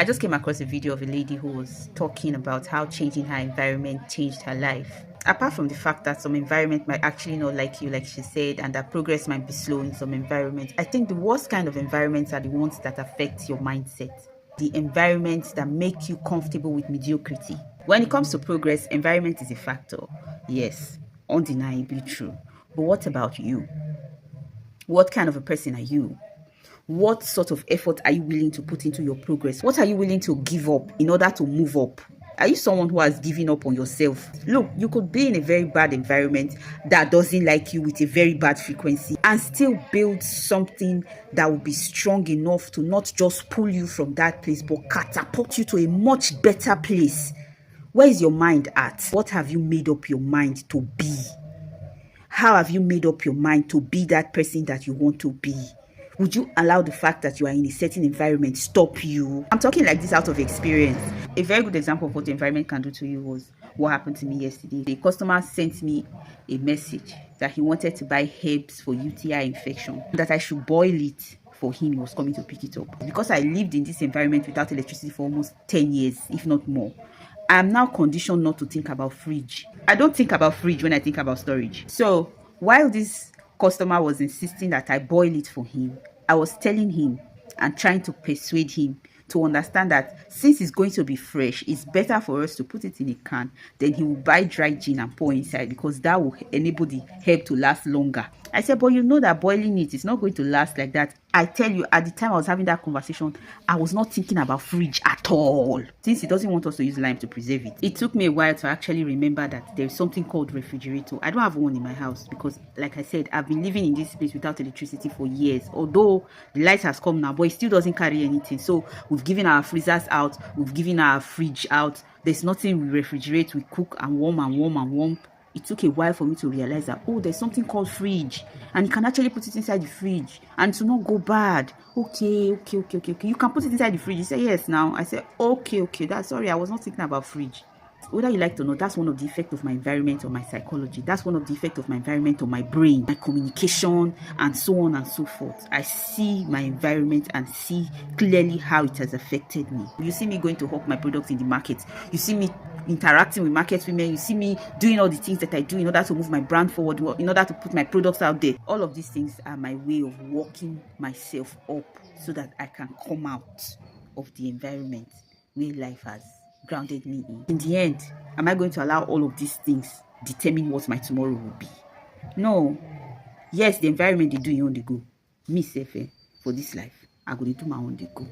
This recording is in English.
I just came across a video of a lady who was talking about how changing her environment changed her life. Apart from the fact that some environment might actually not like you, like she said, and that progress might be slow in some environments, I think the worst kind of environments are the ones that affect your mindset. The environments that make you comfortable with mediocrity. When it comes to progress, environment is a factor. Yes, undeniably true. But what about you? What kind of a person are you? What sort of effort are you willing to put into your progress? What are you willing to give up in order to move up? Are you someone who has given up on yourself? Look, you could be in a very bad environment that doesn't like you with a very bad frequency and still build something that will be strong enough to not just pull you from that place, but catapult you to a much better place. Where is your mind at? What have you made up your mind to be? How have you made up your mind to be that person that you want to be? Would you allow the fact that you are in a certain environment stop you? I'm talking like this out of experience. A very good example of what the environment can do to you was what happened to me yesterday. The customer sent me a message that he wanted to buy herbs for UTI infection, that I should boil it for him. He was coming to pick it up. Because I lived in this environment without electricity for almost 10 years, if not more, I'm now conditioned not to think about fridge. I don't think about fridge when I think about storage. So while this customer was insisting that I boil it for him, I was telling him and trying to persuade him to understand that since it's going to be fresh, it's better for us to put it in a can. Then he will buy dry gin and pour inside, because that will enable the herb to last longer. I said, but you know that boiling it is not going to last like that. I tell you, at the time I was having that conversation, I was not thinking about fridge at all, since he doesn't want us to use lime to preserve it. It took me a while to actually remember that there's something called refrigerator. I don't have one in my house because, like I said, I've been living in this place without electricity for years. Although the light has come now, but it still doesn't carry anything. So we've given our freezers out, we've given our fridge out. There's nothing we refrigerate, we cook and warm and warm and warm. It took a while for me to realize that, oh, there's something called fridge, and you can actually put it inside the fridge and to not go bad. Okay. You can put it inside the fridge. You say yes now. I said, okay. That's sorry, I was not thinking about fridge. Whether you like it or not, that's one of the effects of my environment on my psychology. That's one of the effects of my environment on my brain, my communication, and so on and so forth. I see my environment and see clearly how it has affected me. You see me going to hawk my products in the market. You see me interacting with market women. You see me doing all the things that I do in order to move my brand forward, in order to put my products out there. All of these things are my way of walking myself up so that I can come out of the environment where life has grounded me in. In the end, am I going to allow all of these things determine what my tomorrow will be? No. Yes, the environment they do you on the go. Me safe for this life, I go to do my own the go.